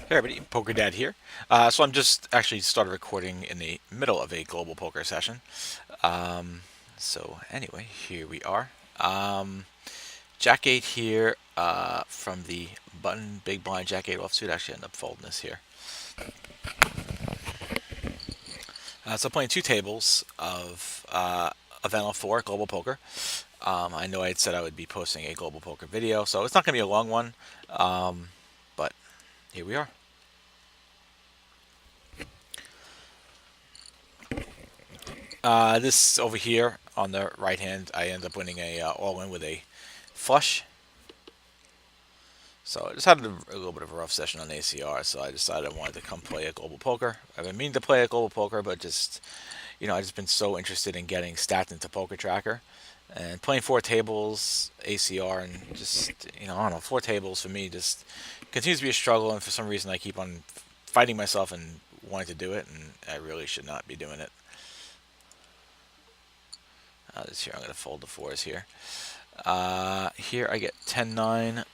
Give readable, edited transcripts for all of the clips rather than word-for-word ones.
Hey everybody, Poker Dad here. So I'm just actually started recording in the middle of a global poker session. Um, so anyway, here we are. Jack 8 here from the button big blind Jack 8 offsuit. Actually end up folding this here. So playing two tables of NL4 global poker. I know I had said I would be posting a global poker video, so it's not going to be a long one, but here we are. This over here on the right hand, I end up winning a all-in with a flush. So I just had a little bit of a rough session on ACR, so I decided I wanted to come play a global poker. I've been meaning to play a global poker, but just, I just been so interested in getting stacked into Poker Tracker. And playing four tables, ACR, and just, I don't know, four tables for me just continues to be a struggle, and for some reason I keep on fighting myself and wanting to do it, and I really should not be doing it. This here, I'm going to fold the fours here. Here I get 10-9,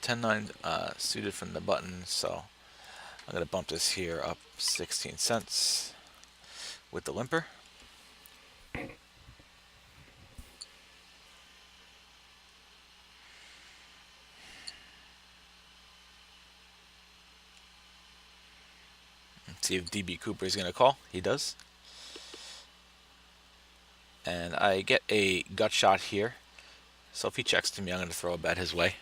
10-9 suited from the button, so I'm going to bump this here up 16 cents with the limper. Let's see if DB Cooper is going to call. He does. And I get a gut shot here. So if he checks to me, I'm going to throw a bet his way.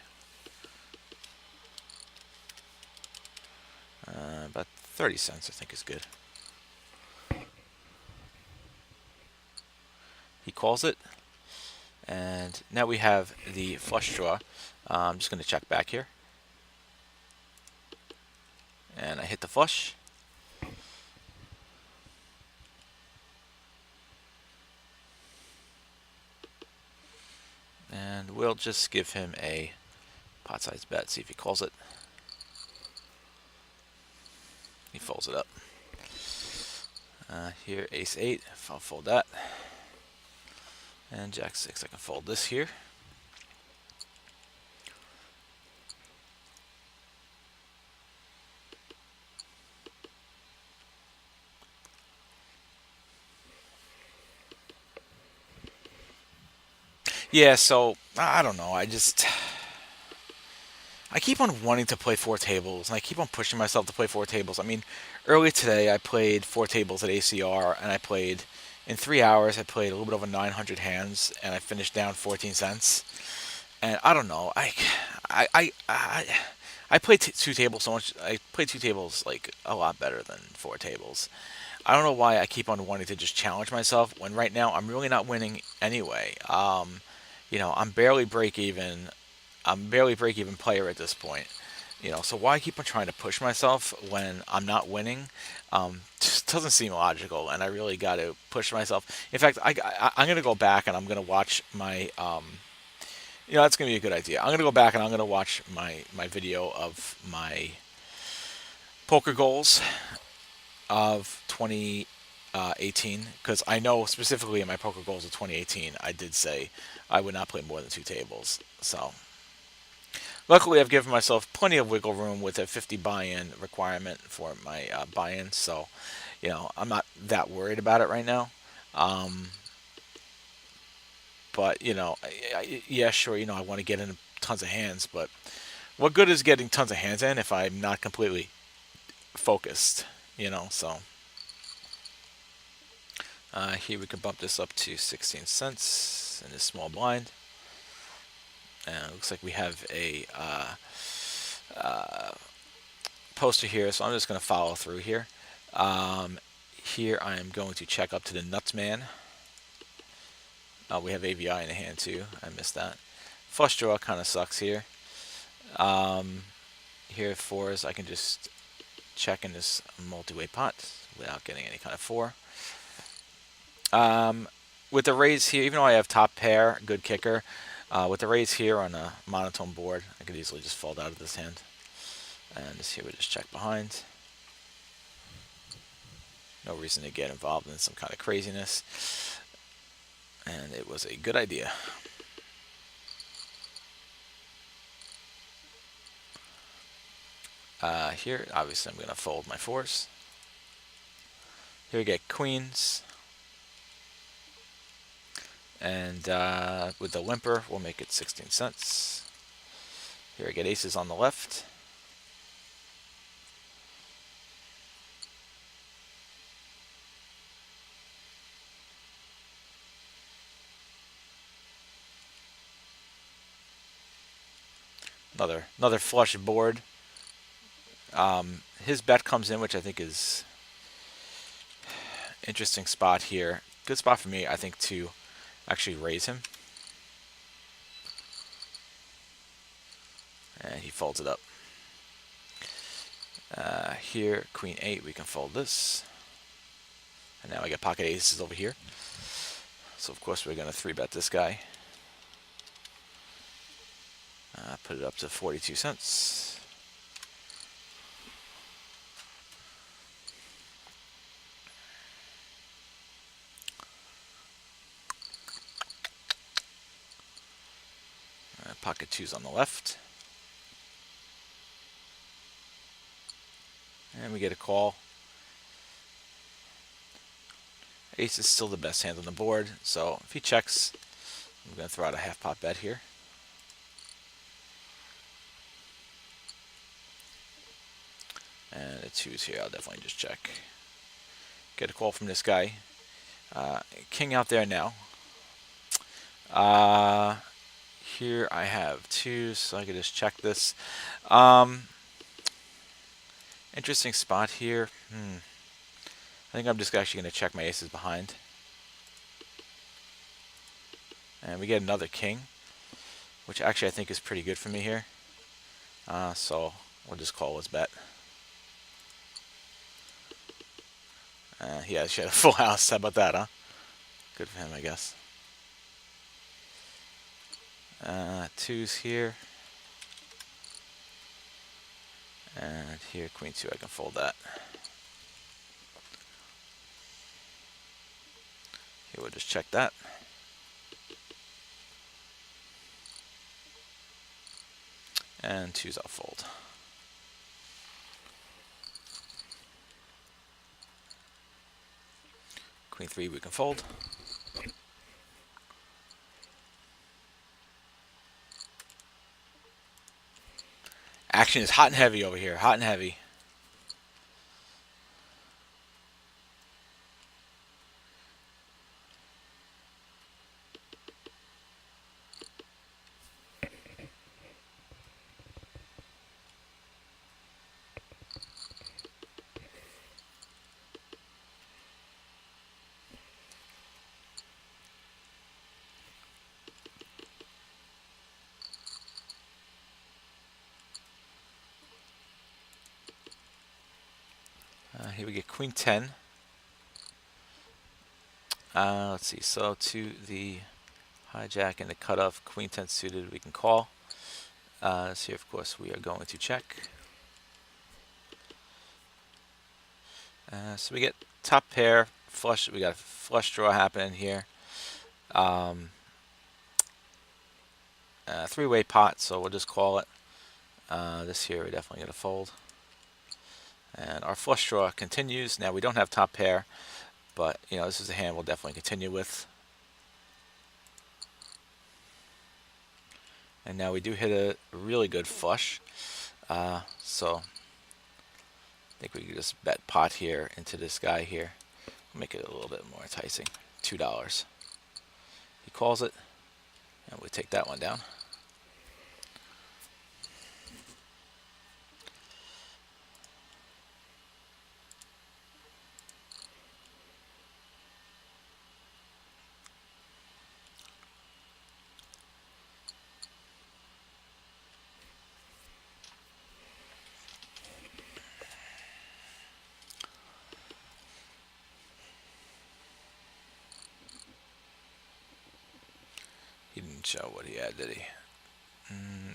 About 30 cents, I think, is good. He calls it. And now we have the flush draw. I'm just going to check back here. And I hit the flush. And we'll just give him a pot size bet, see if he calls it. He folds it up. Here, ace 8, I'll fold that. And jack 6, I can fold this here. Yeah, so I don't know. I keep on wanting to play four tables, and I keep on pushing myself to play four tables. I mean, earlier today I played four tables at ACR, and I played in 3 hours. I played a little bit over 900 hands, and I finished down 14 cents. And I don't know. I, I, I, I played two tables so much. I played two tables like a lot better than four tables. I don't know why I keep on wanting to just challenge myself when right now I'm really not winning anyway. I'm barely break even. I'm barely break even player at this point. So why keep on trying to push myself when I'm not winning? Just doesn't seem logical, and I really got to push myself. In fact, I'm gonna go back and I'm gonna watch my. That's gonna be a good idea. I'm gonna go back and I'm gonna watch my video of my poker goals of 2018 because I know specifically in my poker goals of 2018 I did say I would not play more than two tables. So luckily I've given myself plenty of wiggle room with a 50 buy-in requirement for my buy-in. So I'm not that worried about it right now. Um, but yeah, sure. I want to get into tons of hands, but what good is getting tons of hands in if I'm not completely focused? So here we can bump this up to 16 cents in this small blind. And it looks like we have a poster here, so I'm just going to follow through here. Here I am going to check up to the nuts man. We have AVI in the hand too. I missed that. Flush draw kind of sucks here. Here at fours, I can just check in this multi-way pot without getting any kind of four. With the raise here, even though I have top pair, good kicker, with the raise here on a monotone board, I could easily just fold out of this hand. And this here we just check behind. No reason to get involved in some kind of craziness. And it was a good idea. Here, obviously, I'm going to fold my fours. Here we get queens. And with the limper, we'll make it 16 cents. Here I get aces on the left. Another flush board. His bet comes in, which I think is interesting spot here. Good spot for me, I think, to actually raise him. And he folds it up. Here, queen 8, we can fold this. And now I get pocket aces over here. So of course we're going to 3-bet this guy. Put it up to 42 cents. Pocket 2's on the left. And we get a call. Ace is still the best hand on the board, so if he checks, I'm going to throw out a half-pot bet here. And the 2's here, I'll definitely just check. Get a call from this guy. King out there now. Here I have 2s, so I can just check this. Interesting spot here. I think I'm just actually going to check my aces behind. And we get another king, which actually I think is pretty good for me here. So we'll just call his bet. He had a full house. How about that, huh? Good for him, I guess. 2's here. And here, queen 2, I can fold that. Here, we'll just check that. And 2's I'll fold. Queen 3, we can fold. Action is hot and heavy over here. Hot and heavy. Here we get queen 10. Let's see. So to the hijack and the cutoff, queen 10 suited, we can call. So here, of course, we are going to check. So we get top pair, flush. We got a flush draw happening here. Three-way pot, so we'll just call it. This here, we're definitely going to fold. And our flush draw continues. Now we don't have top pair, but this is a hand we'll definitely continue with. And now we do hit a really good flush. So I think we can just bet pot here into this guy here. Make it a little bit more enticing. $2. He calls it, and we take that one down. He didn't show what he had, did he?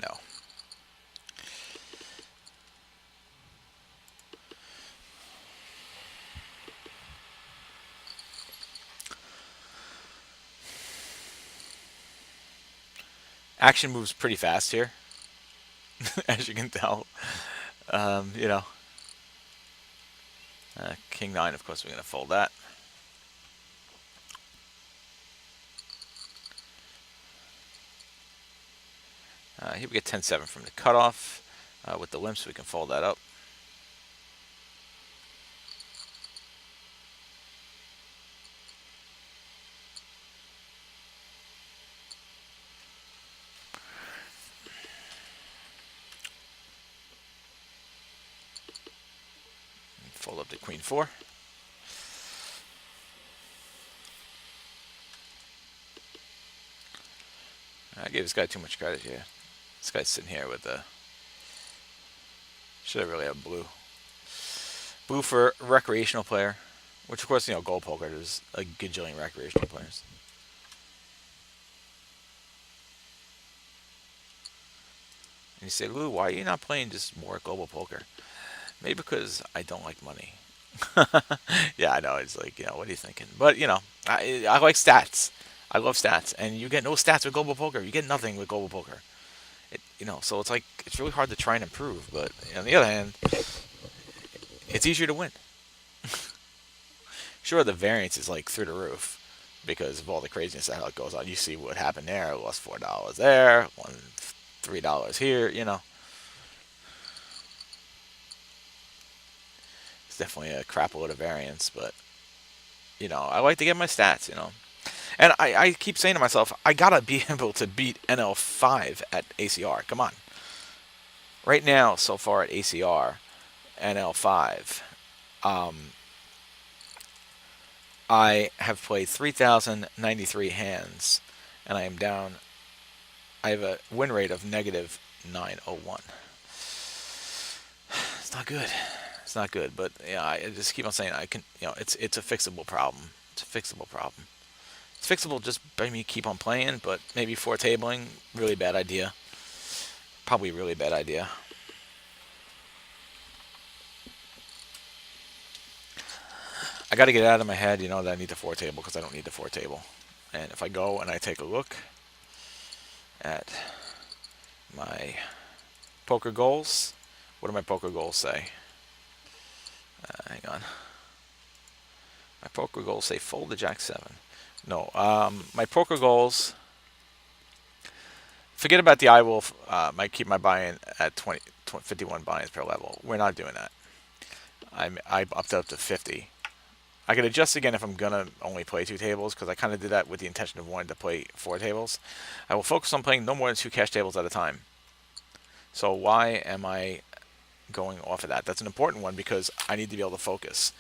No. Action moves pretty fast here, as you can tell. You know, King 9, of course, we're going to fold that. Here we get 10-7 from the cutoff. With the limps, we can fold that up. Fold up to Queen 4. I gave this guy too much credit here. This guy's sitting here with the... Should have really have blue. Blue for recreational player. Which, of course, gold poker, there's a gajillion recreational players. And you say, Lou, why are you not playing just more global poker? Maybe because I don't like money. Yeah, I know. It's like, what are you thinking? But, I like stats. I love stats. And you get no stats with global poker. You get nothing with global poker. So it's like, it's really hard to try and improve. But on the other hand, it's easier to win. Sure, the variance is like through the roof because of all the craziness that goes on. You see what happened there. I lost $4 there, won $3 here. It's definitely a crap load of variance, but I like to get my stats. And I keep saying to myself, I gotta be able to beat NL5 at ACR. Come on. Right now, so far at ACR, NL5, I have played 3,093 hands, and I am down. I have a win rate of negative 901. It's not good. It's not good, but I just keep on saying I can. It's a fixable problem. It's a fixable problem. It's fixable just by me keep on playing, but maybe for tabling, really bad idea. Probably really bad idea. I got to get it out of my head, that I need the 4 table because I don't need the 4 table. And if I go and I take a look at my poker goals, what do my poker goals say? Hang on. My poker goals say fold the Jack 7. No, my poker goals. Forget about the I will. I keep my buy-in at 51 buy-ins per level. We're not doing that. I upped up to 50. I can adjust again if I'm gonna only play 2 tables because I kind of did that with the intention of wanting to play 4 tables. I will focus on playing no more than 2 cash tables at a time. So why am I going off of that? That's an important one because I need to be able to focus.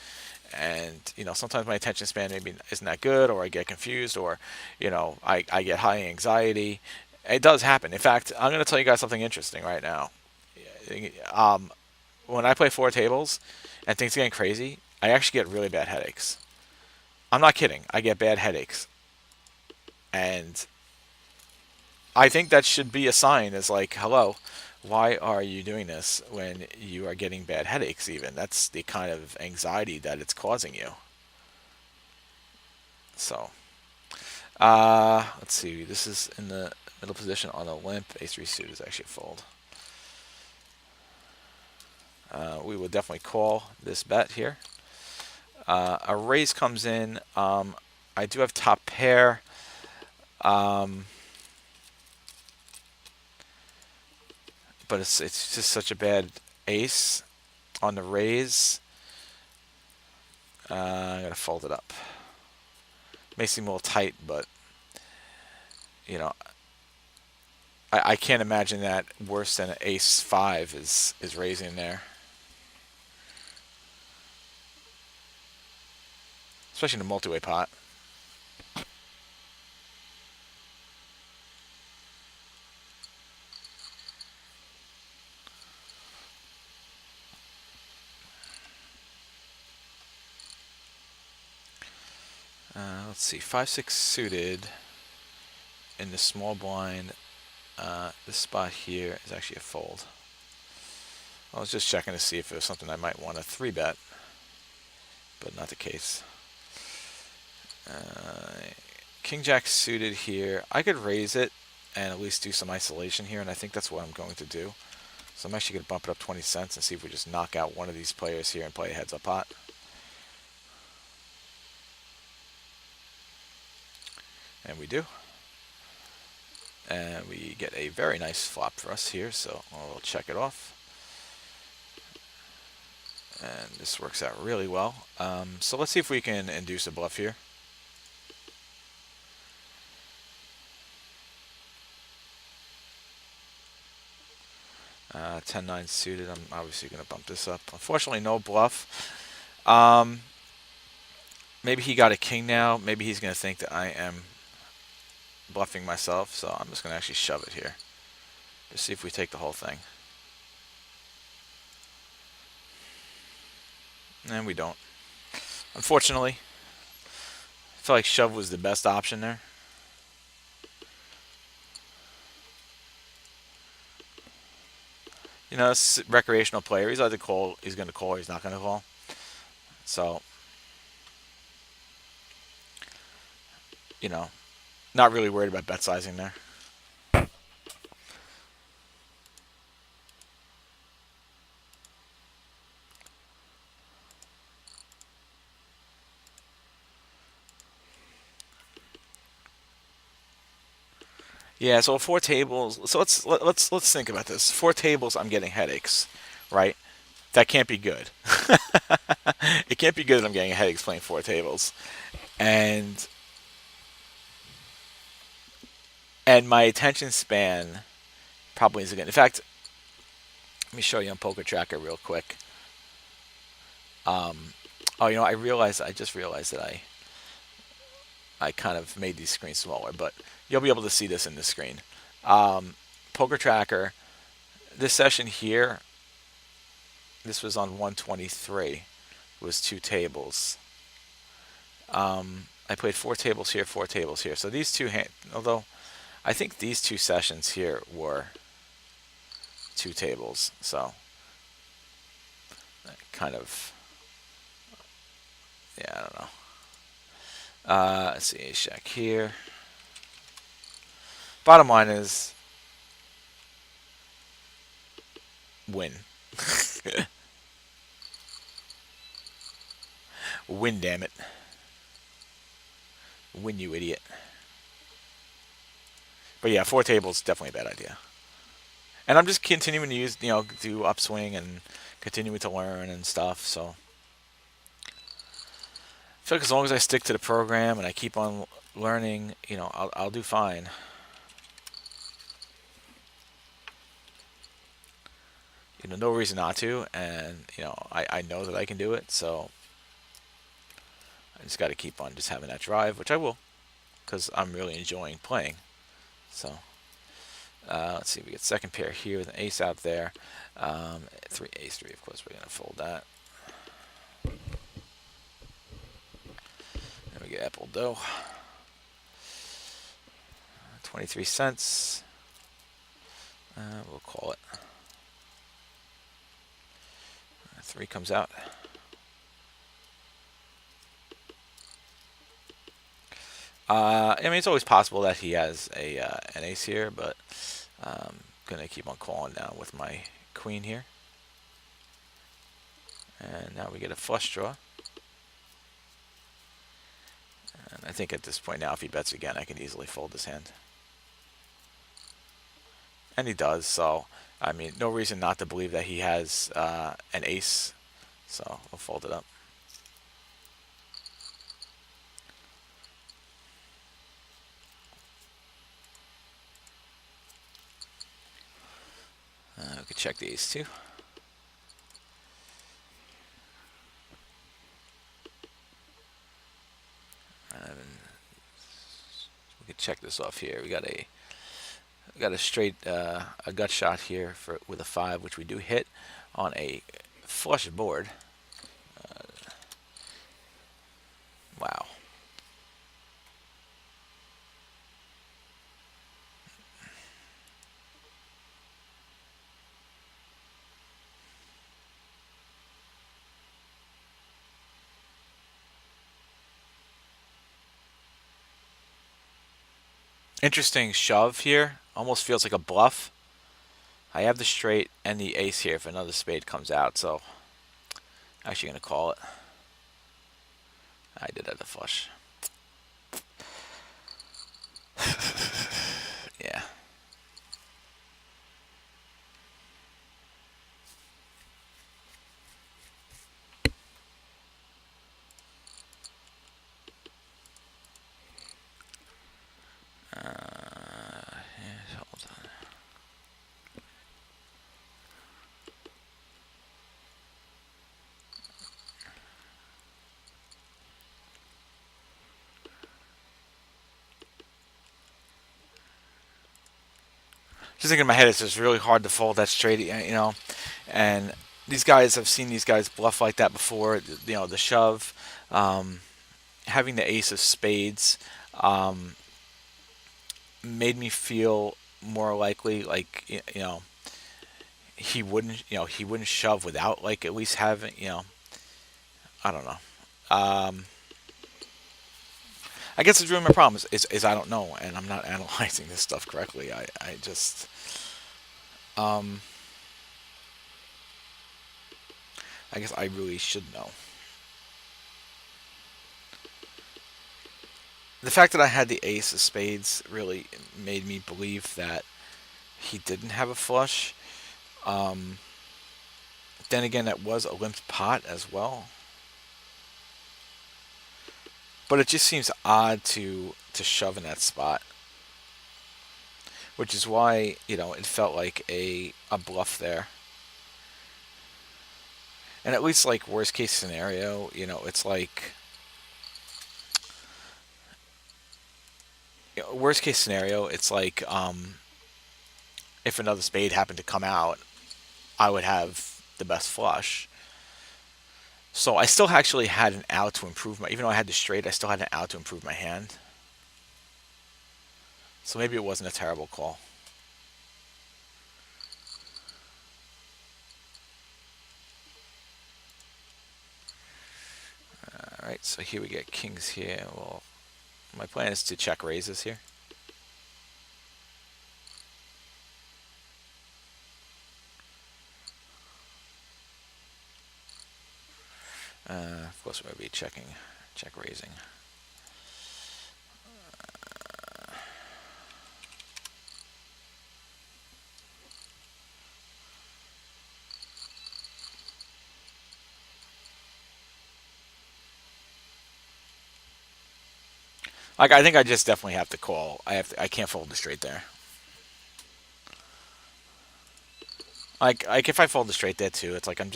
And sometimes my attention span maybe isn't that good, or I get confused, or I get high anxiety. It does happen. In fact, I'm going to tell you guys something interesting right now. When I play 4 tables and things are getting crazy, I actually get really bad headaches. I'm not kidding. I get bad headaches. And I think that should be a sign as like, hello, why are you doing this when you are getting bad headaches even? That's the kind of anxiety that it's causing you. So, let's see. This is in the middle position on a limp. Ace-3 suit is actually a fold. We will definitely call this bet here. A raise comes in. I do have top pair. But it's just such a bad ace on the raise. I gotta fold it up. May seem a little tight, but I can't imagine that worse than an ace 5 is raising there. Especially in a multi-way pot. Let's see, 5-6 suited in the small blind. This spot here is actually a fold. I was just checking to see if it was something I might want to 3-bet, but not the case. King Jack suited here. I could raise it and at least do some isolation here, and I think that's what I'm going to do. So I'm actually going to bump it up 20 cents and see if we just knock out one of these players here and play a heads up pot. And we do. And we get a very nice flop for us here, so we'll check it off. And this works out really well. So let's see if we can induce a bluff here. 10-9 suited. I'm obviously going to bump this up. Unfortunately, no bluff. Maybe he got a king now. Maybe he's going to think that I am bluffing myself. So I'm just going to actually shove it here. Just see if we take the whole thing. And we don't. Unfortunately, I feel like shove was the best option there. You know, this recreational player, he's either call, he's going to call, or he's not going to call. So, you know, not really worried about bet sizing there. Yeah, so 4 tables. So let's think about this. 4 tables, I'm getting headaches, right? That can't be good. It can't be good that I'm getting headaches playing 4 tables, and my attention span probably isn't good. In fact, let me show you on Poker Tracker real quick. Oh, you know, I just realized that I kind of made these screens smaller, but you'll be able to see this in the screen. Poker Tracker, this session here, this was on 123, was 2 tables. I played 4 tables here, 4 tables here. So these two, although I think these 2 sessions here were 2 tables. So kind of, yeah, I don't know. Let's see, ace jack here. Bottom line is win. Win, damn it. Win, you idiot. But yeah, 4 tables, definitely a bad idea. And I'm just continuing to use, do upswing and continuing to learn and stuff. So I feel like as long as I stick to the program and I keep on learning, I'll do fine. No reason not to, and I know that I can do it. So I just got to keep on just having that drive, which I will, because I'm really enjoying playing. So let's see, we get second pair here with an ace out there. Ace three, of course, we're gonna fold that. Then we get apple dough. 23 cents. We'll call it. 3 comes out. I mean, it's always possible that he has an ace here, but I'm gonna keep on calling down with my queen here. And now we get a flush draw. And I think at this point now, if he bets again, I can easily fold this hand. And he does, so, I mean, no reason not to believe that he has an ace. So, we'll fold it up. We could check the ace too. And we could check this off here. We got a straight a gut shot here with a 5, which we do hit on a flush board. Wow. Interesting shove here. Almost feels like a bluff. I have the straight and the ace here if another spade comes out, so I'm actually going to call it. I did have the flush. Yeah. Hold on. Just thinking in my head, it's just really hard to fold that straight, and these guys, I've seen these guys bluff like that before. The shove, um, having the ace of spades, um, made me feel more likely, like he wouldn't shove without like at least having, I don't know. Um, I guess it's really my problem is I don't know, and I'm not analyzing this stuff correctly. I just um, I guess I really should know. The fact that I had the ace of spades really made me believe that he didn't have a flush. Um, then again, that was a limped pot as well. But it just seems odd to shove in that spot, which is why it felt like a bluff there. And at least like worst case scenario, it's like worst case scenario, it's like if another spade happened to come out, I would have the best flush. So I still actually had an out to improve my, even though I had the straight, I still had an out to improve my hand. So maybe it wasn't a terrible call. All right, so here we get kings here. Well, my plan is to check raises here. Of course, we're going to be check raising. Like I think I just definitely have to call. I can't fold the straight there. Like if I fold the straight there too, it's like I'm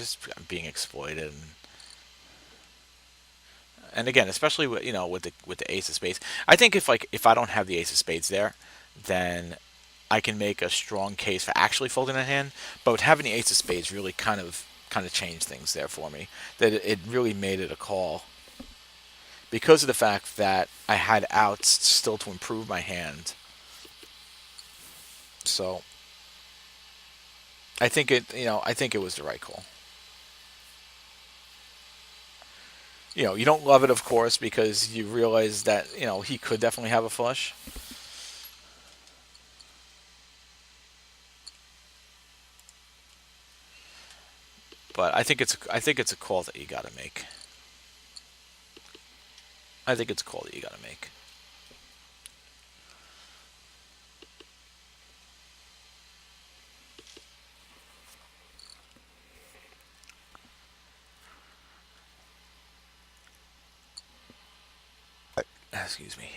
being exploited. And again, especially with with the ace of spades, I think if I don't have the ace of spades there, then I can make a strong case for actually folding that hand. But having the ace of spades really kind of changed things there for me. That it really made it a call because of the fact that I had outs still to improve my hand. So I think it was the right call. You don't love it, of course, because you realize that he could definitely have a flush. But I think it's a call that you got to make. I think it's a call that you got to make. Excuse me.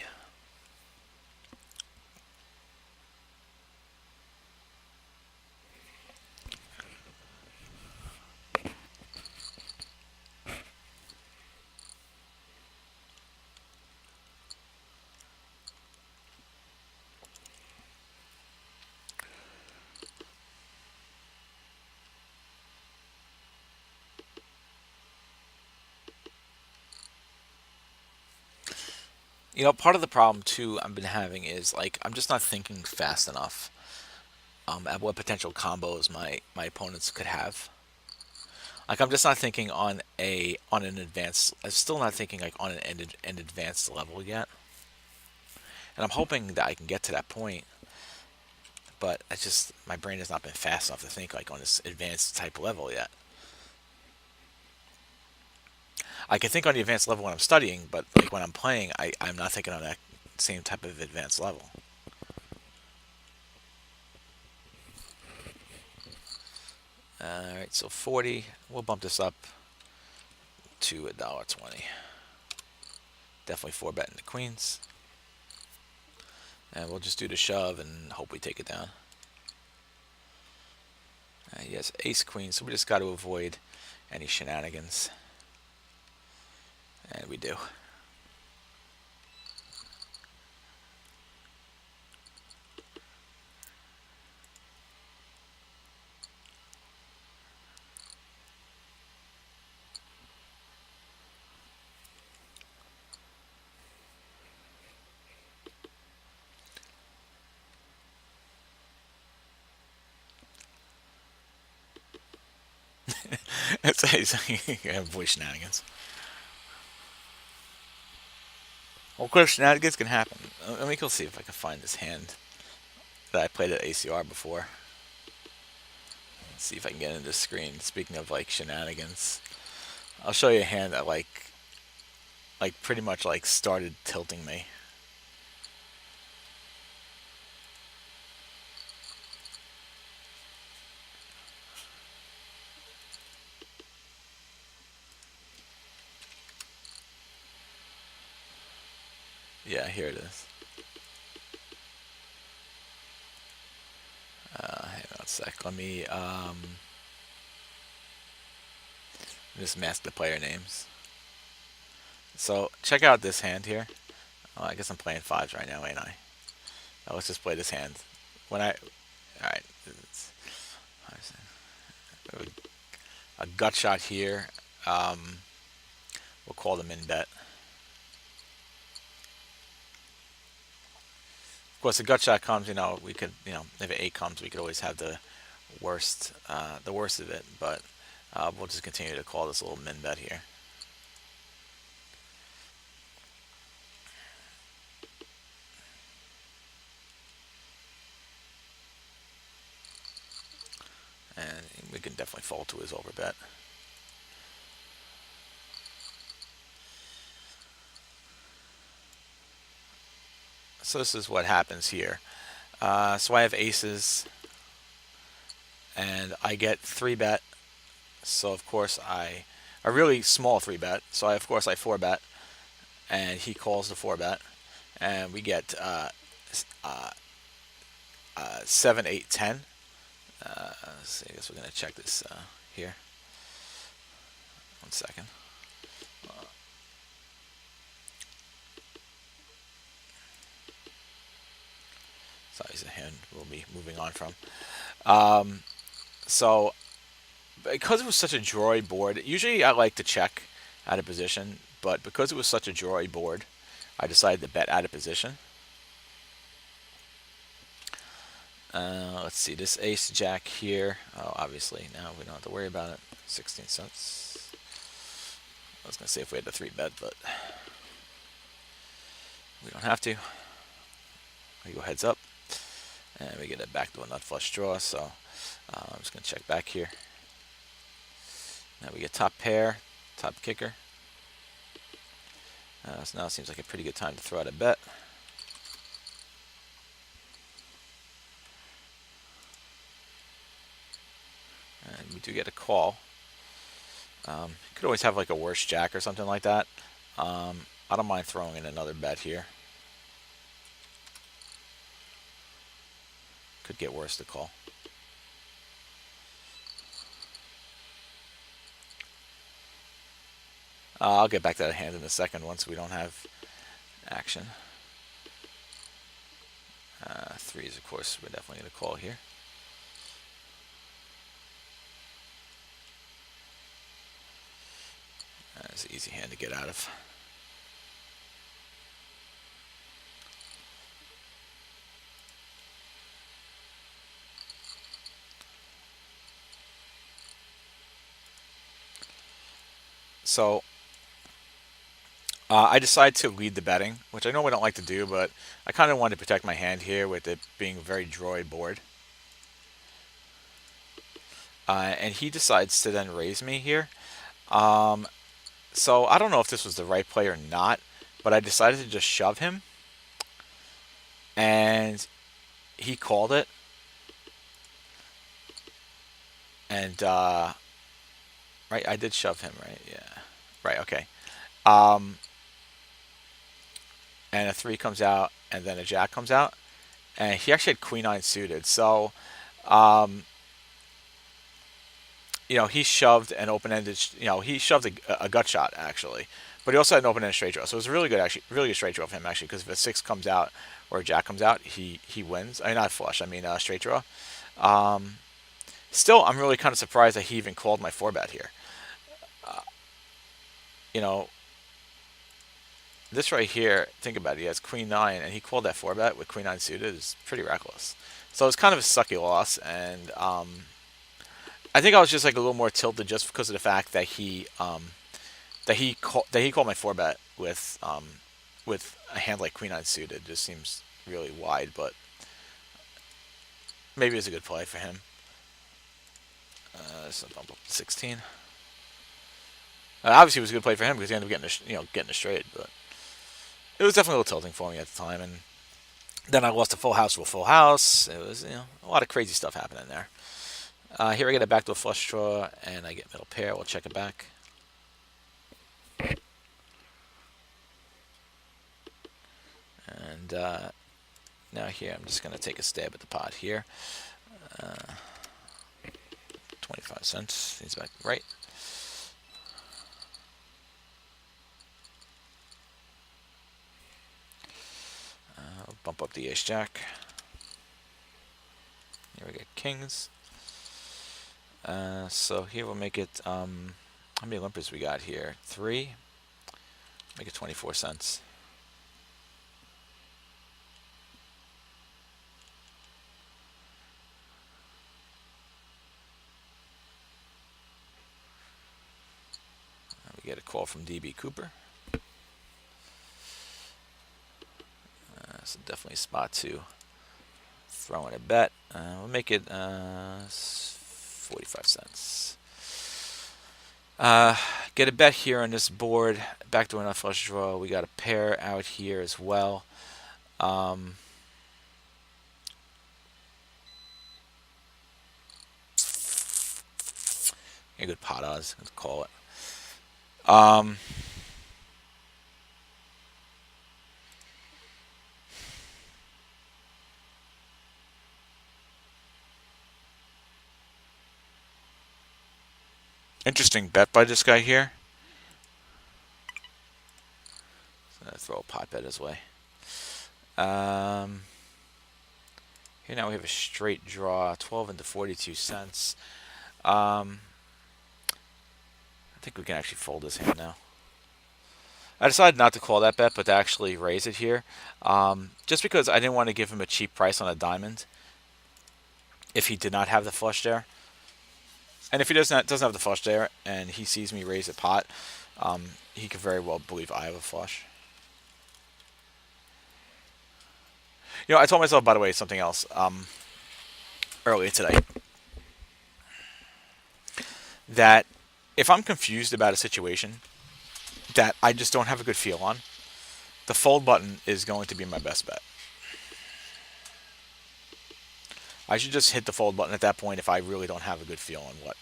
Part of the problem too I've been having is like I'm just not thinking fast enough at what potential combos my opponents could have. Like I'm just not thinking on an advanced. I'm still not thinking like on an advanced level yet. And I'm hoping that I can get to that point. but I just my brain has not been fast enough to think like on this advanced type level yet. I can think on the advanced level when I'm studying, but like when I'm playing, I'm not thinking on that same type of advanced level. All right, so 40. We'll bump this up to $1.20. Definitely four betting the queens, and we'll just do the shove and hope we take it down. Yes, ace queen, so we just got to avoid any shenanigans, and we do. It's avoid shenanigans. Well, of course, shenanigans can happen. Let me go see if I can find this hand that I played at ACR before. Let's see if I can get into the screen. Speaking of like shenanigans, I'll show you a hand that like pretty much like started tilting me. Yeah, here it is. Hang on a sec. Let me just mask the player names. So check out this hand here. Oh, I guess I'm playing fives right now, ain't I? Now let's just play this hand. When I, all right, a gut shot here. We'll call them in bet. Of course, the gut shot comes. We could, if an eight comes, we could always have the worst of it. But we'll just continue to call this a little min bet here. And we can definitely fold to his overbet. So this is what happens here. So I have aces, and I get three bet. So of course a really small three bet. So of course I four bet, and he calls the four bet, and we get uh, 7, 8, 10. Let's see, I guess we're gonna check this here. 1 second. So he's a hand we'll be moving on from. So because it was such a drawy board, usually I like to check out of position, but because it was such a drawy board, I decided to bet out of position. Let's see, this ace jack here. Oh, obviously now we don't have to worry about it. 16 cents. I was gonna say if we had the three bet, but we don't have to. We go heads up, and we get it back to a nut flush draw. So I'm just gonna check back here. Now we get top pair, top kicker. So now it seems like a pretty good time to throw out a bet. And we do get a call. You could always have like a worse jack or something like that. I don't mind throwing in another bet here. Could get worse to call. I'll get back to that hand in a second once we don't have action. Threes, of course, we're definitely going to call here. It's an easy hand to get out of. So I decided to lead the betting, which I know we don't like to do, but I kind of wanted to protect my hand here with it being a very drawy board. and he decides to then raise me here. Um, so I don't know if this was the right play or not, but I decided to just shove him, and he called it, and right, I did shove him, right? Yeah, right, okay. Um, and a three comes out, and then a jack comes out, and he actually had queen nine suited. So, um, he shoved an open-ended. He shoved a gut shot actually, but he also had an open-ended straight draw. So it was a really good, actually, really good straight draw of him actually, because if a six comes out or a jack comes out, he wins. I mean, not flush. I mean, straight draw. Um, Still, I'm really kind of surprised that he even called my four bet here. Uh, you know, this right here. Think about it. He has queen nine, and he called that four bet with queen nine suited. Is pretty reckless. So it's kind of a sucky loss, and I think I was just like a little more tilted just because of the fact that he called my four bet with a hand like queen nine suited. Just seems really wide, but maybe it's a good play for him. So bump up to 16. Obviously, it was a good play for him because he ended up getting a straight, but it was definitely a little tilting for me at the time. And then I lost a full house to a full house. It was a lot of crazy stuff happening there. Here I get it back to a flush draw, and I get middle pair. We'll check it back. And now here, I'm just going to take a stab at the pot here. 25 cents. He's back right. Bump up the ace jack. Here we get kings. So here we'll make it, how many limpers we got here? 3. Make it 24 cents. We get a call from DB Cooper. So definitely spot 2. Throw in a bet. We'll make it 45 cents. Get a bet here on this board. Back to another flush draw. We got a pair out here as well. A good pot odds, let's call it. Interesting bet by this guy here. So I'm gonna throw a pot bet his way. Here now we have a straight draw, 12 into 42 cents. I think we can actually fold this hand now. I decided not to call that bet, but to actually raise it here, just because I didn't want to give him a cheap price on a diamond if he did not have the flush there. And if he doesn't have the flush there, and he sees me raise a pot, he could very well believe I have a flush. I told myself, by the way, something else earlier today, that if I'm confused about a situation that I just don't have a good feel on, the fold button is going to be my best bet. I should just hit the fold button at that point if I really don't have a good feel on what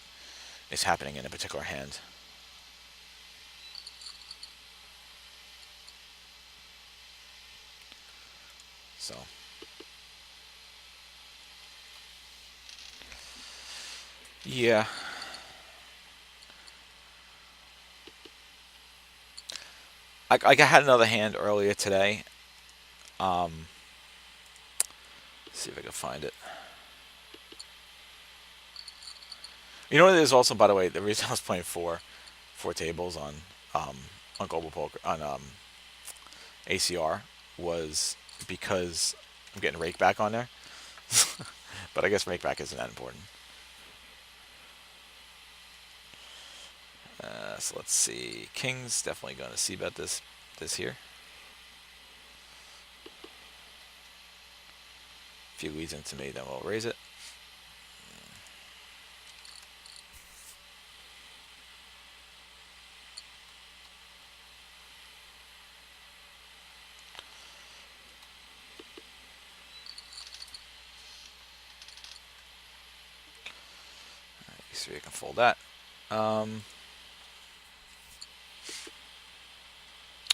is happening in a particular hand. So, yeah. I had another hand earlier today. Let's see if I can find it. You know what it is also, by the way, the reason I was playing four tables on Global Poker on ACR was because I'm getting rake back on there. But I guess rake back isn't that important. So let's see. King's definitely going to see bet this here. If he leads into me, then we'll raise it. Ace 3, I can fold that. Um,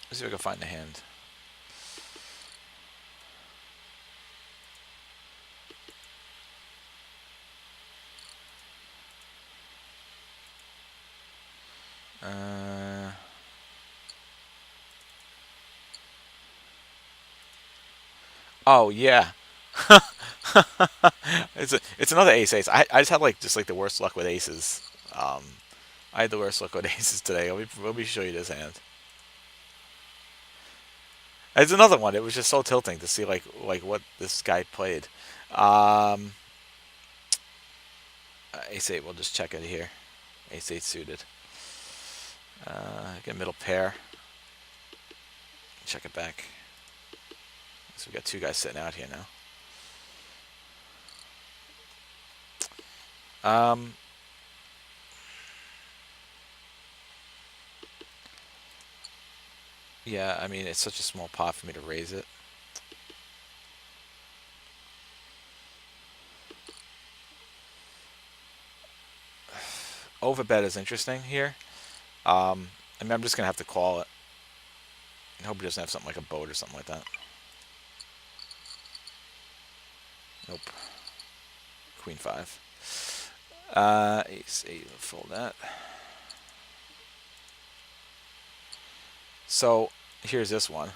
let's see if I can find the hand. Uh, oh yeah, it's another ace ace. I just had like the worst luck with aces. Um, I had the worst luck with aces today. Let me show you this hand. It's another one. It was just so tilting to see like what this guy played. Um, Ace 8. We'll just check it here. Ace 8 suited. Get a middle pair. Check it back. So we got two guys sitting out here now. Yeah, I mean it's such a small pot for me to raise it. Overbet is interesting here. I mean, I'm just gonna have to call it. I hope he doesn't have something like a boat or something like that. Nope. Queen 5. Ace 8. Fold that. So here's this one.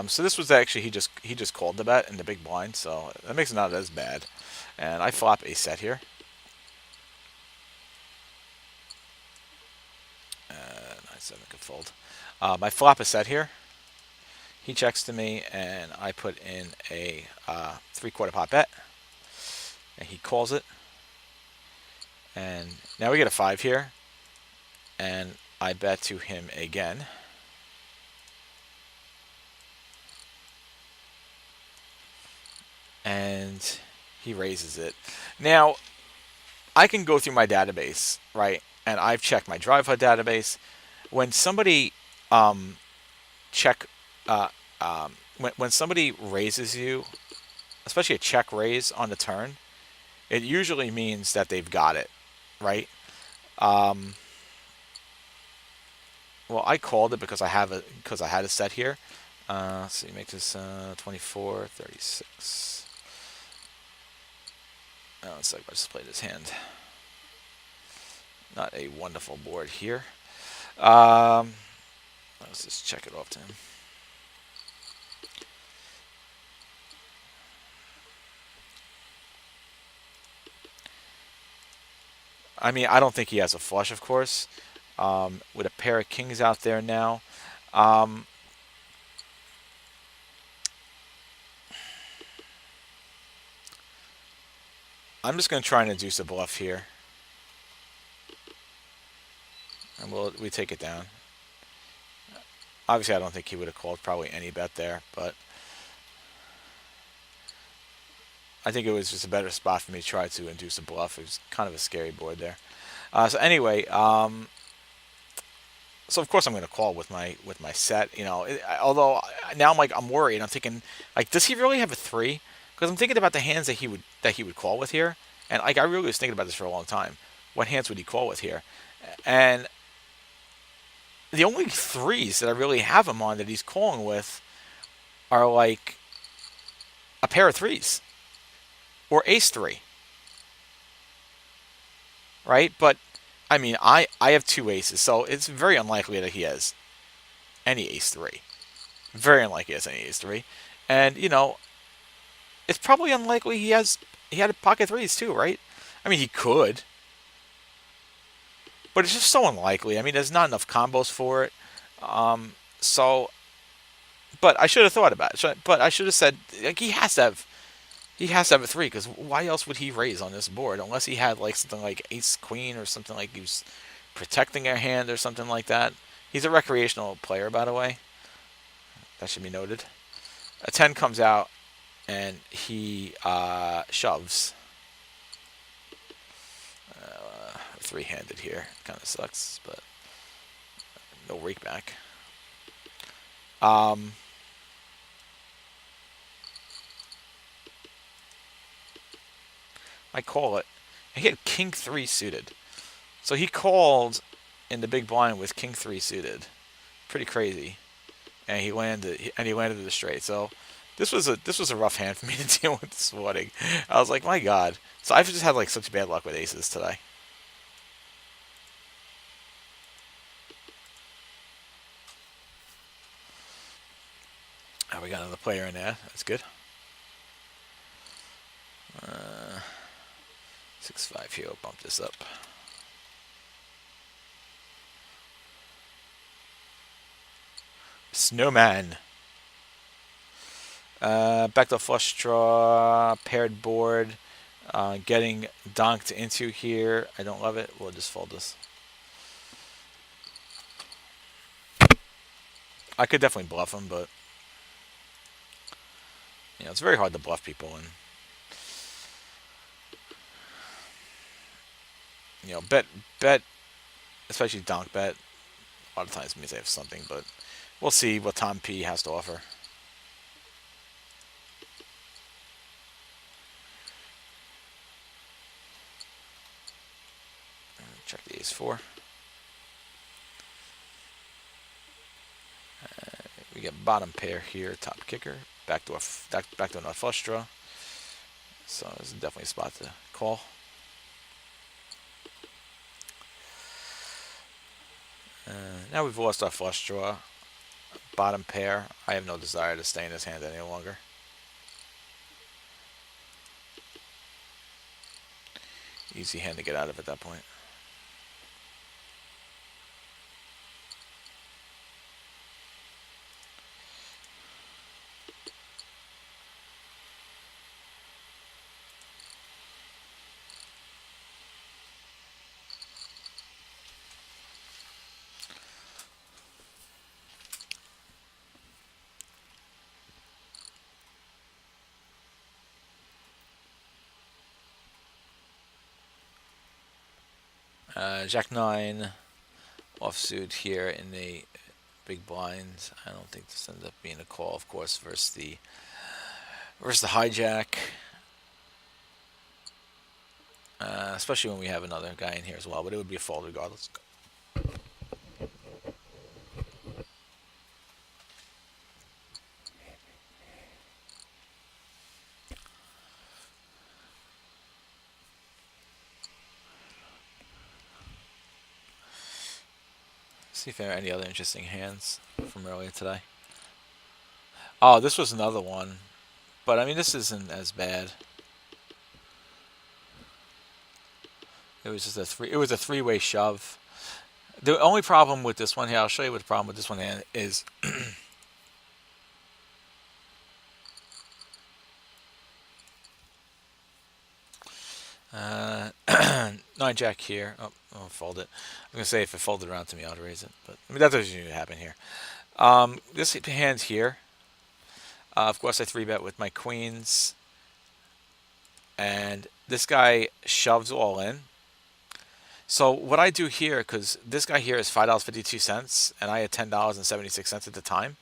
So this was actually he just called the bet in the big blind, so that makes it not as bad. And I flop a set here. Uh, 9-7 could fold. I flop a set here. He checks to me, and I put in a 3/4 pot bet, and he calls it. And now we get a 5 here, and I bet to him again. And he raises it. Now, I can go through my database, right? And I've checked my drive HUD database. When somebody check, when somebody raises you, especially a check raise on the turn, it usually means that they've got it, right? Um, well, I called it because I had a set here. So you make this 24, 36. Oh, it's like I just played his hand. Not a wonderful board here. Let's just check it off to him. I mean, I don't think he has a flush, of course. With a pair of kings out there now. Um, I'm just going to try and induce a bluff here. And we take it down. Obviously, I don't think he would have called probably any bet there, but I think it was just a better spot for me to try to induce a bluff. It was kind of a scary board there. So anyway, so of course I'm going to call with my set. Although now I'm worried. I'm thinking like, does he really have a 3? Because I'm thinking about the hands that he would call with here, and like I really was thinking about this for a long time. What hands would he call with here? And the only 3s that I really have him on that he's calling with are like a pair of 3s or ace 3, right? But I mean, I have 2 aces, so it's very unlikely that he has any ace 3. Very unlikely he has any ace 3. And it's probably unlikely he had pocket 3s too, right? I mean, he could, but it's just so unlikely. I mean, there's not enough combos for it. So, but I should have thought about it. But I should have said like he has to have a 3, because why else would he raise on this board unless he had like something like ace queen or something, like he was protecting a hand or something like that. He's a recreational player, by the way. That should be noted. A 10 comes out and he shoves. Three-handed here. Kind of sucks, but no rake back. Um, I call it. And he had king three suited. So he called in the big blind with king three suited. Pretty crazy. And he landed the straight. So this was a rough hand for me to deal with this morning. I was like, my God. So I've just had like such bad luck with aces today. Oh, we got another player in there. That's good. 6-5 here. I'll bump this up. Snowman. Backdoor flush draw. Paired board. Getting donked into here. I don't love it. We'll just fold this. I could definitely bluff him, but it's very hard to bluff people, and bet, especially donk bet. A lot of times means they have something, but we'll see what Tom P has to offer. Check the ace four. We get bottom pair here, top kicker, back to another flush draw. So this is definitely a spot to call. Now we've lost our flush draw. Bottom pair. I have no desire to stay in this hand any longer. Easy hand to get out of at that point. Jack 9 offsuit here in the big blinds. I don't think this ends up being a call, of course, versus the hijack. Especially when we have another guy in here as well, but it would be a fold regardless. See if there are any other interesting hands from earlier today. Oh, this was another one, but I mean this isn't as bad. It was just a three-way shove. The only problem with this one here, I'll show you what the problem with this one is. Nine jack here. Oh, I'll fold it. I'm gonna say if it folded around to me, I'd raise it, but I mean that doesn't usually happen here. This hand here, of course, I three bet with my queens, and this guy shoves all in. So what I do here, because this guy here is $5.52, and I had $10.76 at the time.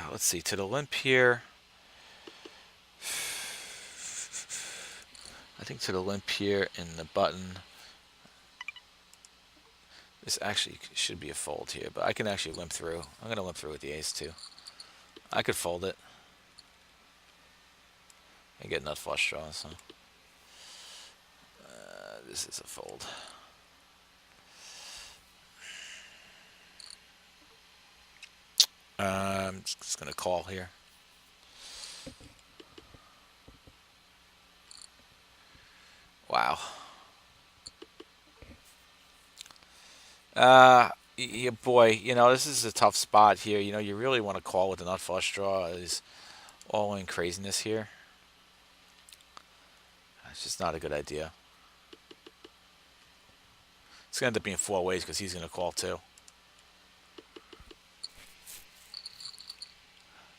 Let's see, to the limp here. I think to the limp here in the button. This actually should be a fold here, but I can actually limp through. I'm going to limp through with the ace too. I could fold it. And get nut flush draws. So. This is a fold. I'm just going to call here. Wow. Yeah, boy, this is a tough spot here. You really want to call with the nut flush draw. Is all in craziness here. It's just not a good idea. It's going to end up being four ways because he's going to call too.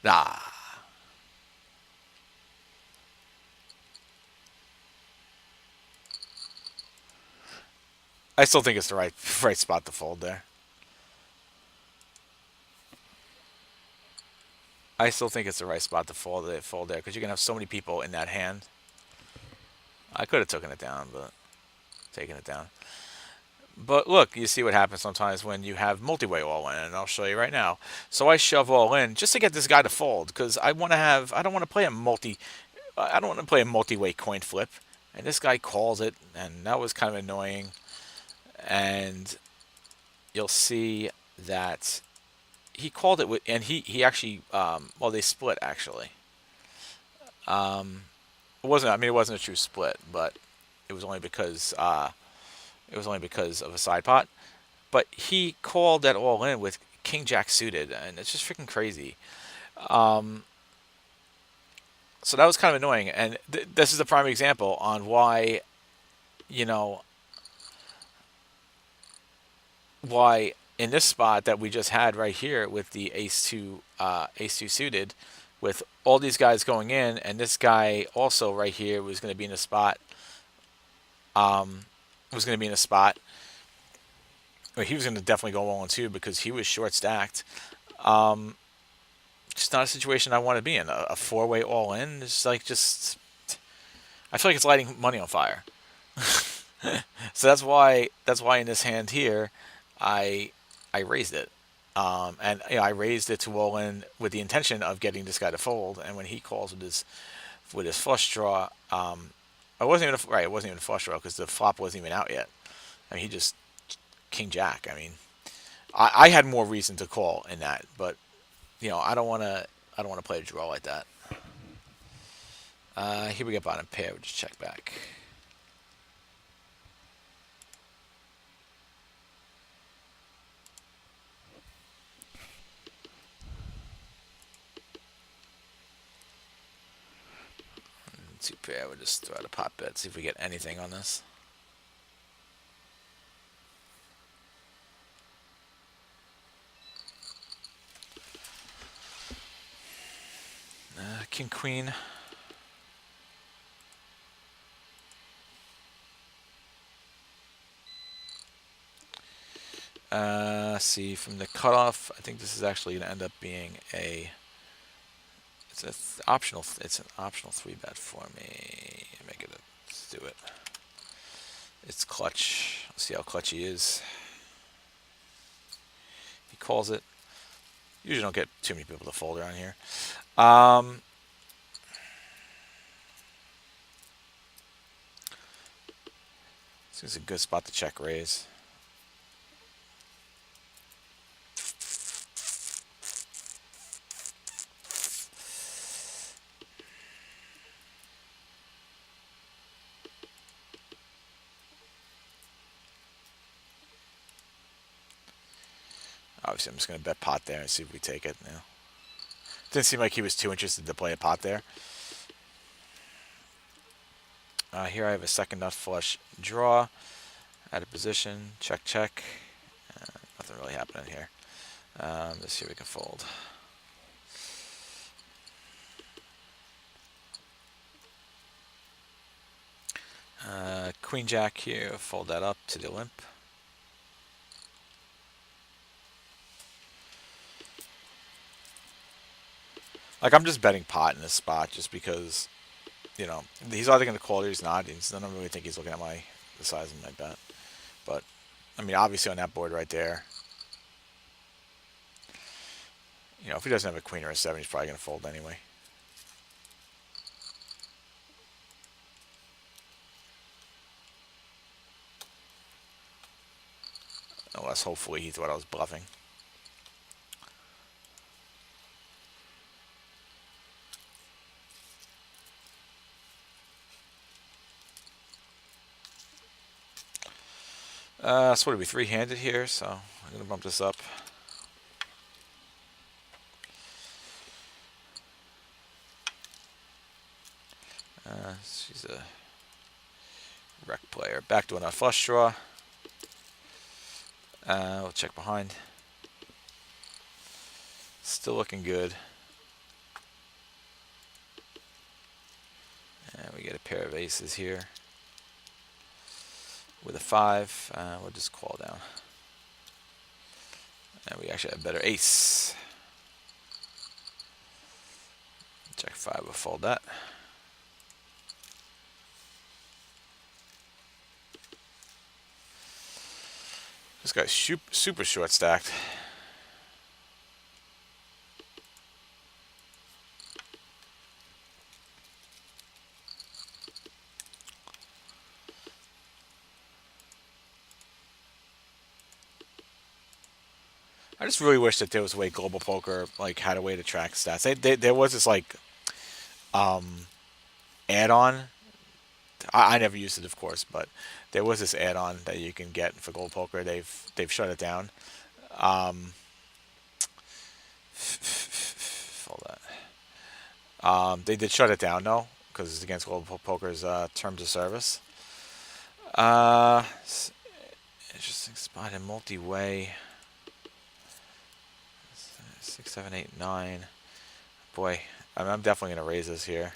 Nah. I still think it's the right spot to fold there. I still think it's the right spot to fold there because you can have so many people in that hand. I could have taken it down, but taking it down. But look, you see what happens sometimes when you have multi-way all in, and I'll show you right now. So I shove all in just to get this guy to fold because I want to have. I don't want to play a multi. I don't want to play a multi-way coin flip, and this guy calls it, and that was kind of annoying. And you'll see that he called it with, and he actually, well, they split actually. It wasn't. I mean, it wasn't a true split, but it was only because of a side pot. But he called that all in with King Jack suited, and it's just freaking crazy. So that was kind of annoying, and this is a prime example on why, you know, why in this spot that we just had right here with the ace two suited, with all these guys going in, and this guy also right here was going to be in a spot. Was going to be in a spot. Well, he was going to definitely go all in too because he was short stacked. Just not a situation I want to be in. A four-way all in is like just. I feel like it's lighting money on fire. So that's why in this hand here, I I raised it, and I raised it to all in with the intention of getting this guy to fold. And when he calls with his flush draw, I wasn't even right. It wasn't even a flush draw because the flop wasn't even out yet. I mean, he just king jack. I mean, I had more reason to call in that, but I don't want to. I don't want to play a draw like that. Here we get bottom pair. We'll just check back. Two pair. We'll just throw out a pot bet. See if we get anything on this. King queen. See from the cutoff. I think this is actually going to end up being a. It's an optional 3-bet for me. Make it. Let's do it. It's clutch. Let's see how clutch he is. He calls it. Usually don't get too many people to fold around here. This is a good spot to check raise. Obviously, I'm just going to bet pot there and see if we take it. Didn't seem like he was too interested to play a pot there. Here I have a second nut flush draw. Out of position. Check, check. Nothing really happening here. Let's see if we can fold. Queen jack here. Fold that up to the limp. Like, I'm just betting pot in this spot just because, he's either going to call it or he's not. I don't really think he's looking at the size of my bet. But, I mean, obviously on that board right there, if he doesn't have a queen or a 7, he's probably going to fold anyway. Unless, hopefully, he thought I was bluffing. So what are we, three-handed here? So I'm going to bump this up. She's a wreck player. Back to another flush draw. We'll check behind. Still looking good. And we get a pair of aces here. With a 5, we'll just call down. And we actually have a better ace. Jack 5 will fold that. This guy's super short stacked. I just really wish that there was a way Global Poker like had a way to track stats. There was this like add-on. I never used it, of course, but there was this add-on that you can get for Global Poker. They've shut it down. Hold that. They did shut it down though because it's against Global Poker's terms of service. Interesting spot in multi-way. 6, 7, 8, 9. Boy, I'm definitely gonna raise this here.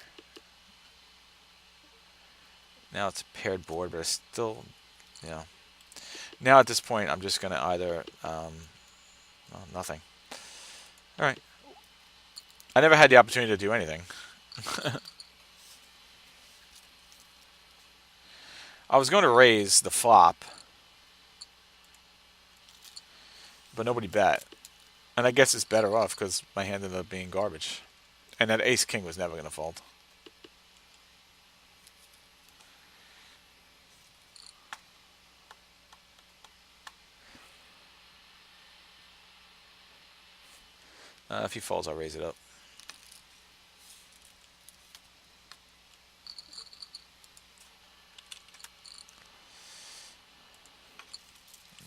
Now it's a paired board, but it's still, you know. Now at this point, I'm just gonna either, well, nothing. All right. I never had the opportunity to do anything. I was going to raise the flop, but nobody bet. And I guess it's better off because my hand ended up being garbage. And that ace king was never going to fold. If he folds, I'll raise it up.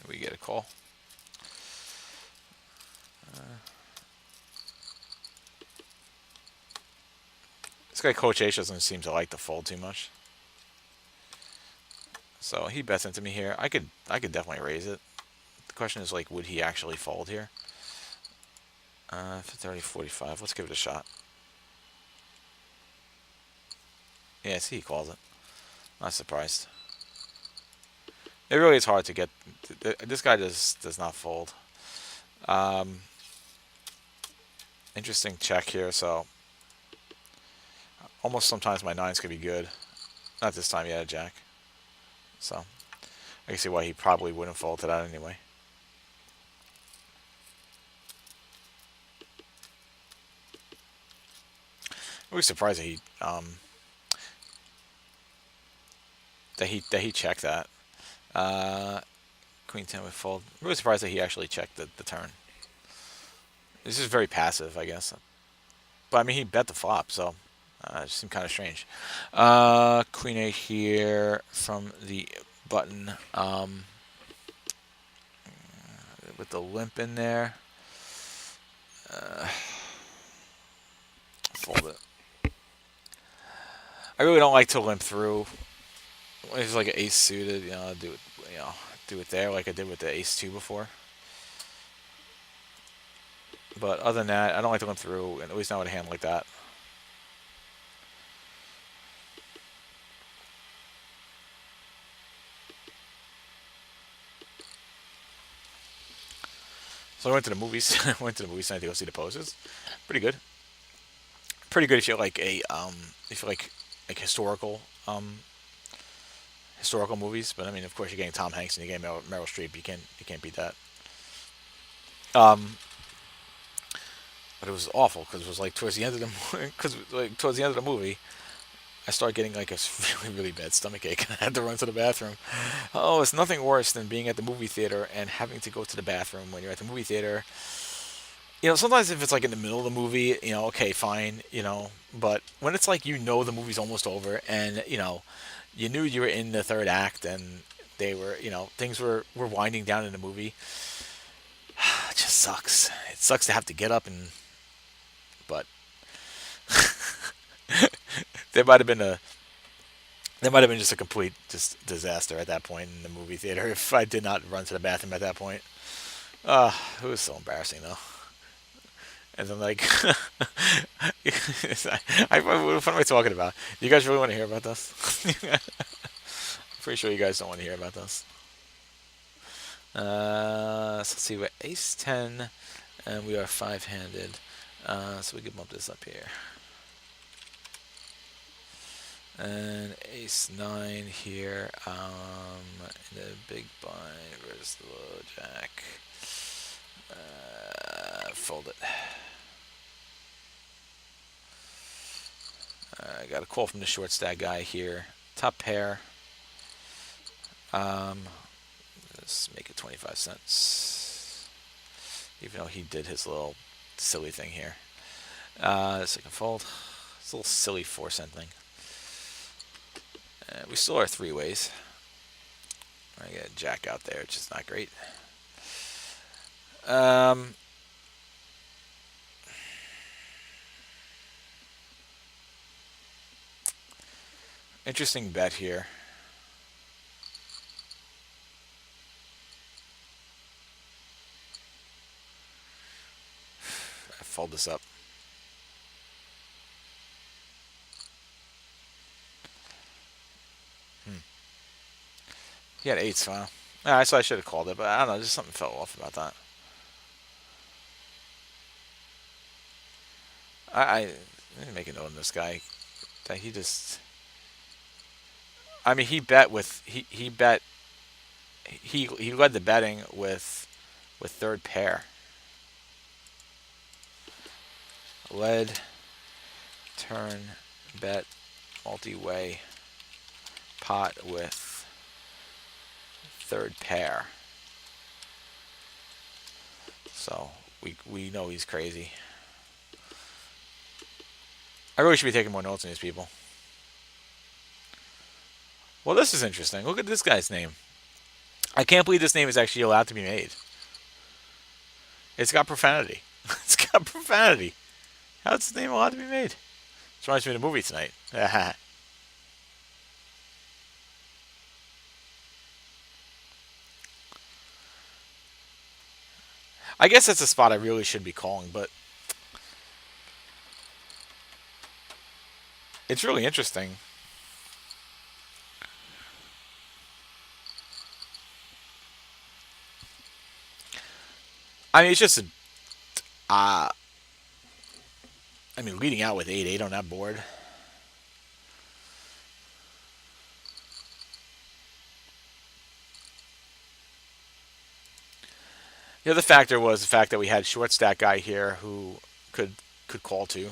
We get a call. This guy Coach H doesn't seem to like to fold too much. So he bets into me here. I could definitely raise it. The question is like, would he actually fold here? For 30, 45. Let's give it a shot. Yeah, see, he calls it. Not surprised. It really is hard to get. This guy does not fold. Interesting check here. So almost sometimes my nines could be good. Not this time. He had a jack. So I can see why he probably wouldn't fold to that anyway. I'm really surprised that he checked that. Queen 10 would fold. I'm really surprised that he actually checked the turn. This is very passive, I guess. But I mean, he bet the flop, so it just seemed kind of strange. Queen 8 here from the button with the limp in there. Fold it. I really don't like to limp through. It's like an ace suited, do it there like I did with the ace 2 before. But other than that, I don't like to limp through, and at least not with a hand like that. So I went to the movies. Went to the movies tonight to go see the poses. Pretty good. Pretty good if you like if you like historical historical movies. But I mean, of course, you're getting Tom Hanks and you're getting Meryl Streep. You can't beat that. But it was awful because it was like towards the end of the towards the end of the movie, I started getting like a really bad stomach ache and I had to run to the bathroom. Oh, it's nothing worse than being at the movie theater and having to go to the bathroom when you're at the movie theater. Sometimes if it's like in the middle of the movie, okay, fine, but when it's like the movie's almost over and you knew you were in the third act and they were, things were winding down in the movie. It just sucks. It sucks to have to get up but there might have been a That might have been just a complete disaster at that point in the movie theater if I did not run to the bathroom at that point. It was so embarrassing though. And then like, what am I talking about? You guys really want to hear about this? I'm pretty sure you guys don't want to hear about this. So let's see, we're ace 10, and we are five-handed. So we can bump this up here. And ace 9 here. In the big blind. Where's the low jack? Fold it. I got a call from the short stack guy here. Top pair. Let's make it 25 cents. Even though he did his little silly thing here. Second fold. It's a little silly 4-cent thing. We still are 3 ways. I got a jack out there, which is not great. Interesting bet here. I fold this up. He had 8s, wow. Yeah, so I should have called it, but I don't know, just something fell off about that. I didn't make a note on this guy. That he just, I mean, he bet with he bet he led the betting with third pair. Led, turn, bet, multi-way, pot with third pair. So we know he's crazy. I really should be taking more notes on these people. Well, this is interesting. Look at this guy's name. I can't believe this name is actually allowed to be made. It's got profanity. It's got profanity. How's this name allowed to be made? It reminds me of the movie tonight. I guess that's a spot I really should be calling, but it's really interesting. I mean, it's just a, I mean, leading out with 8-8 on that board. The other factor was the fact that we had short stack guy here who could call to.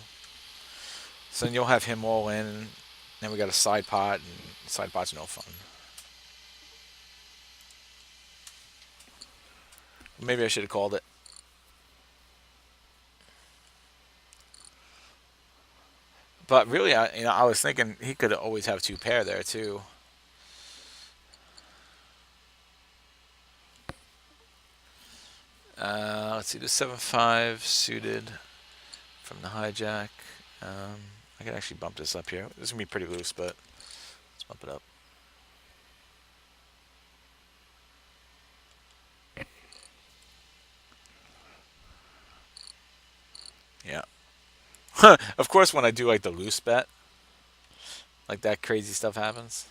So then you'll have him all in. And then we got a side pot, and side pot's no fun. Maybe I should have called it. But really, I was thinking he could always have 2 pair there too. Let's see, the 7-5 suited from the hijack. I can actually bump this up here. This is gonna be pretty loose, but let's bump it up. Yeah. Of course, when I do like the loose bet, like that crazy stuff happens.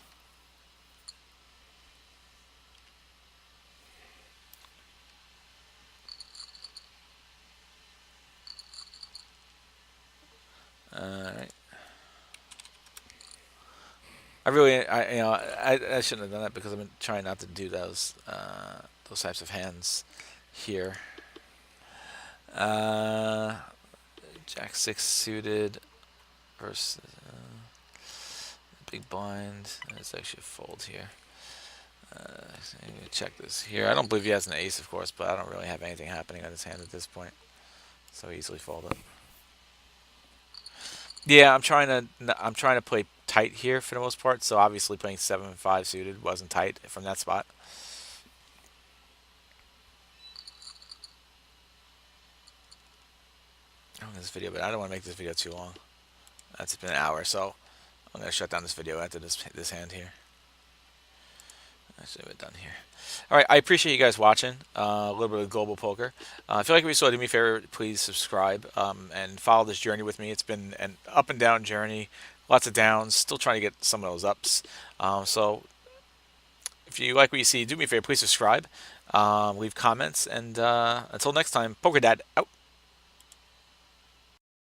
Alright. I really, I shouldn't have done that because I've been trying not to do those types of hands here. Jack 6 suited versus big blind. It's actually a fold here. Check this here. I don't believe he has an ace, of course, but I don't really have anything happening on his hand at this point, so easily fold it. Yeah, I'm trying to play tight here for the most part. So obviously playing 7-5 suited wasn't tight from that spot. I don't know this video, but I don't want to make this video too long. That's been an hour, so I'm gonna shut down this video after this hand here. I should have it done here. All right, I appreciate you guys watching a little bit of global poker. If you like what you saw, do me a favor, please subscribe and follow this journey with me. It's been an up and down journey, lots of downs, still trying to get some of those ups. So if you like what you see, do me a favor, please subscribe, leave comments, and until next time, Poker Dad out.